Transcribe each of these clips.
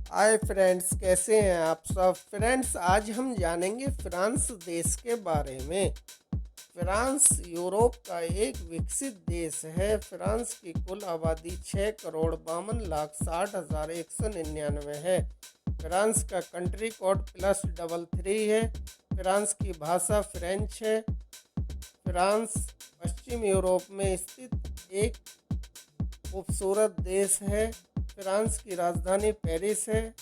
Hi friends, कैसे हैं आप सब। फ्रेंड्स, आज हम जानेंगे फ्रांस देश के बारे में। फ्रांस यूरोप का एक विकसित देश है। फ्रांस की कुल आबादी 6,52,60,199 है। फ्रांस का कंट्री कोड +33 है। फ्रांस की भाषा फ्रेंच है। फ्रांस पश्चिम यूरोप में स्थित एक खूबसूरत देश है। फ्रांस की राजधानी पेरिस है।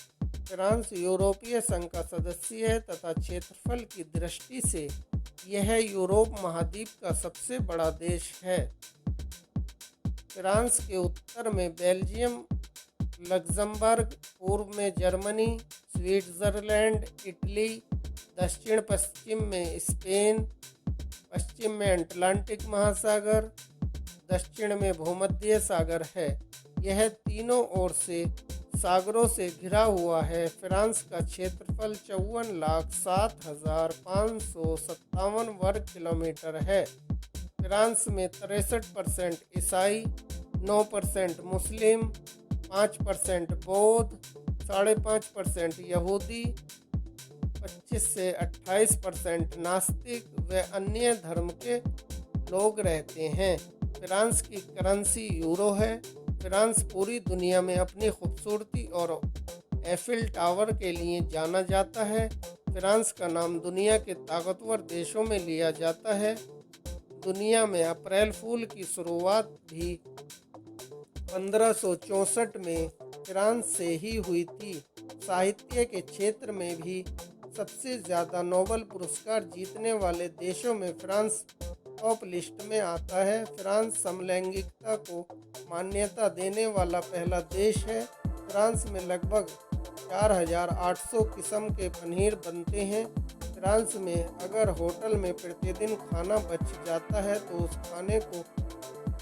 फ्रांस यूरोपीय संघ का सदस्य है तथा क्षेत्रफल की दृष्टि से यह यूरोप महाद्वीप का सबसे बड़ा देश है। फ्रांस के उत्तर में बेल्जियम, लग्जमबर्ग, पूर्व में जर्मनी, स्विट्जरलैंड, इटली, दक्षिण पश्चिम में स्पेन, पश्चिम में अटलांटिक महासागर, दक्षिण में भूमध्य सागर है। यह तीनों ओर से सागरों से घिरा हुआ है। फ्रांस का क्षेत्रफल 54,07,557 वर्ग किलोमीटर है। फ्रांस में 63% ईसाई, 9% मुस्लिम, 5% बौद्ध, 5.5% यहूदी, 25 से 28% नास्तिक व अन्य धर्म के लोग रहते हैं। फ्रांस की करेंसी यूरो है। फ्रांस पूरी दुनिया में अपनी खूबसूरती और एफिल टावर के लिए जाना जाता है। फ्रांस का नाम दुनिया के ताकतवर देशों में लिया जाता है। दुनिया में अप्रैल फूल की शुरुआत भी 1564 में फ्रांस से ही हुई थी। साहित्य के क्षेत्र में भी सबसे ज़्यादा नोबेल पुरस्कार जीतने वाले देशों में फ्रांस टॉप लिस्ट में आता है। फ्रांस समलैंगिकता को मान्यता देने वाला पहला देश है। फ्रांस में लगभग 4,800 किस्म के पनीर बनते हैं। फ्रांस में अगर होटल में प्रतिदिन खाना बच जाता है तो उस खाने को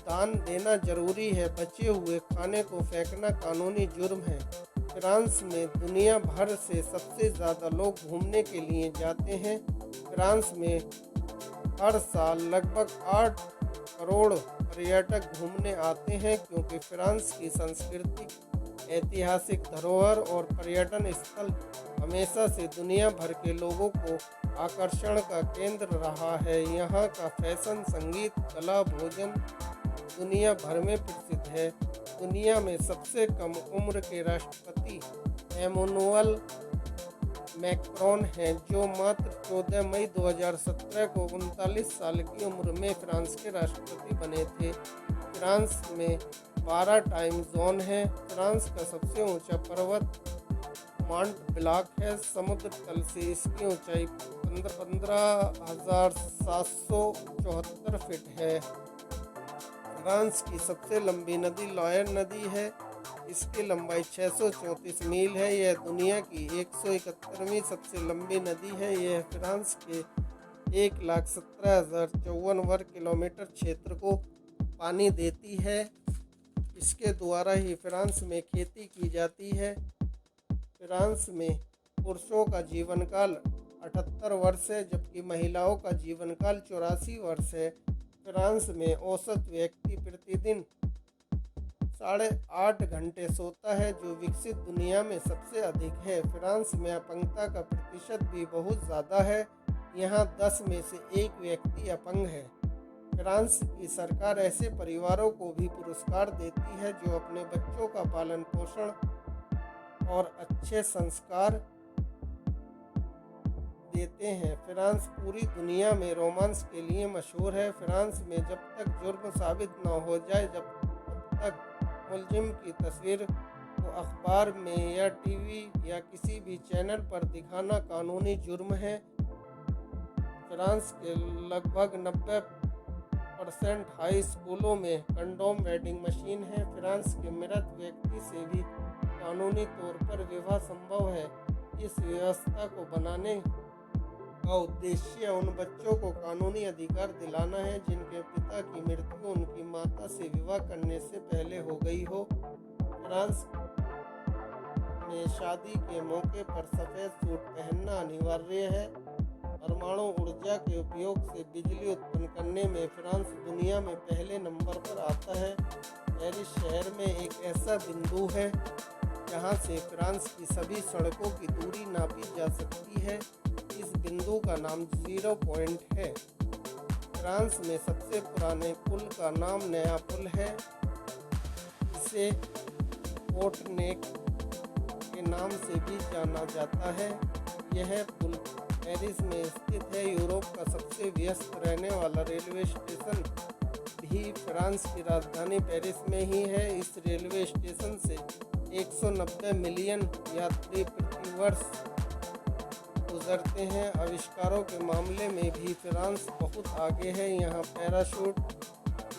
दान देना जरूरी है। बचे हुए खाने को फेंकना कानूनी जुर्म है। फ्रांस में दुनिया भर से सबसे ज़्यादा लोग घूमने के लिए जाते हैं। फ्रांस में हर साल लगभग 8 करोड़ पर्यटक घूमने आते हैं, क्योंकि फ्रांस की संस्कृति, ऐतिहासिक धरोहर और पर्यटन स्थल हमेशा से दुनिया भर के लोगों को आकर्षण का केंद्र रहा है। यहाँ का फैशन, संगीत, कला, भोजन दुनिया भर में प्रसिद्ध है। दुनिया में सबसे कम उम्र के राष्ट्रपति एमैनुअल मैक्रोन हैं, जो मात्र 14 मई 2017 को 39 साल की उम्र में फ्रांस के राष्ट्रपति बने थे। फ्रांस में 12 टाइम जोन है। फ्रांस का सबसे ऊंचा पर्वत माउंट ब्लांक है। समुद्र तल से इसकी ऊंचाई 15,774 फीट है। फ्रांस की सबसे लंबी नदी लॉयर नदी है। इसकी लंबाई 634 मील है। यह दुनिया की 171वीं सबसे लंबी नदी है। यह फ्रांस के 1,17,054 वर्ग किलोमीटर क्षेत्र को पानी देती है। इसके द्वारा ही फ्रांस में खेती की जाती है। फ्रांस में पुरुषों का जीवन काल 78 वर्ष है, जबकि महिलाओं का जीवन काल 84 वर्ष है। फ्रांस में औसत व्यक्ति प्रतिदिन 8.5 घंटे सोता है, जो विकसित दुनिया में सबसे अधिक है। फ्रांस में अपंगता का प्रतिशत भी बहुत ज़्यादा है। यहाँ 10 में से 1 व्यक्ति अपंग है। फ्रांस की सरकार ऐसे परिवारों को भी पुरस्कार देती है जो अपने बच्चों का पालन पोषण और अच्छे संस्कार देते हैं। फ्रांस पूरी दुनिया में रोमांस के लिए मशहूर है। फ्रांस में जब तक जुर्म साबित न हो जाए, जब तक मुलजिम की तस्वीर को अखबार में या टीवी या किसी भी चैनल पर दिखाना कानूनी जुर्म है। फ्रांस के लगभग 90% हाई स्कूलों में कंडोम वेंडिंग मशीन है। फ्रांस के मृत व्यक्ति से भी कानूनी तौर पर विवाह संभव है। इस व्यवस्था को बनाने का उद्देश्य उन बच्चों को कानूनी अधिकार दिलाना है जिनके पिता की मृत्यु उनकी माता से विवाह करने से पहले हो गई हो। फ्रांस में शादी के मौके पर सफ़ेद सूट पहनना अनिवार्य है। परमाणु ऊर्जा के उपयोग से बिजली उत्पन्न करने में फ्रांस दुनिया में पहले नंबर पर आता है। पेरिस शहर में एक ऐसा बिंदु है जहां से फ्रांस की सभी सड़कों की दूरी नापी जा सकती है। इस बिंदु का नाम ज़ीरो पॉइंट है। फ्रांस में सबसे पुराने पुल का नाम नया पुल है। इसे पोर्ट-नेक के नाम से भी जाना जाता है। यह पुल पेरिस में स्थित है। यूरोप का सबसे व्यस्त रहने वाला रेलवे स्टेशन भी फ्रांस की राजधानी पेरिस में ही है। इस रेलवे स्टेशन से 190 मिलियन यात्री प्रतिवर्ष गुजरते हैं। आविष्कारों के मामले में भी फ्रांस बहुत आगे है। यहाँ parachute,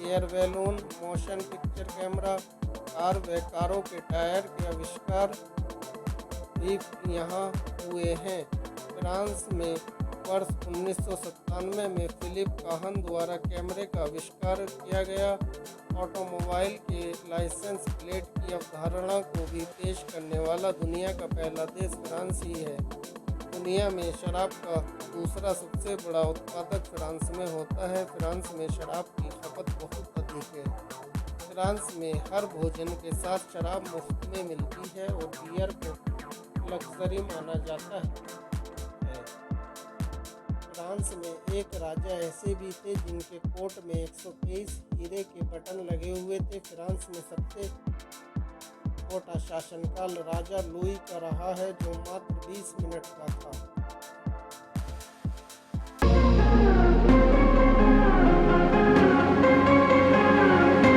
air balloon, motion picture camera, car व कारों के टायर के आविष्कार भी यहाँ हुए हैं। फ्रांस में वर्ष 1997 में फिलिप काहन द्वारा कैमरे का आविष्कार किया गया। ऑटोमोबाइल के लाइसेंस प्लेट की अवधारणा को भी पेश करने वाला दुनिया का पहला देश फ्रांस ही है। दुनिया में शराब का दूसरा सबसे बड़ा उत्पादक फ्रांस में होता है। फ्रांस में शराब की खपत बहुत अधिक है। फ्रांस में हर भोजन के साथ शराब मुफ्त में मिलती है और बियर को लग्जरी माना जाता है। फ्रांस में एक राजा ऐसे भी थे जिनके कोट में 123 हीरे के बटन लगे हुए थे। फ्रांस में सबसे छोटा शासनकाल राजा लुई का रहा है, जो मात्र 20 मिनट का था।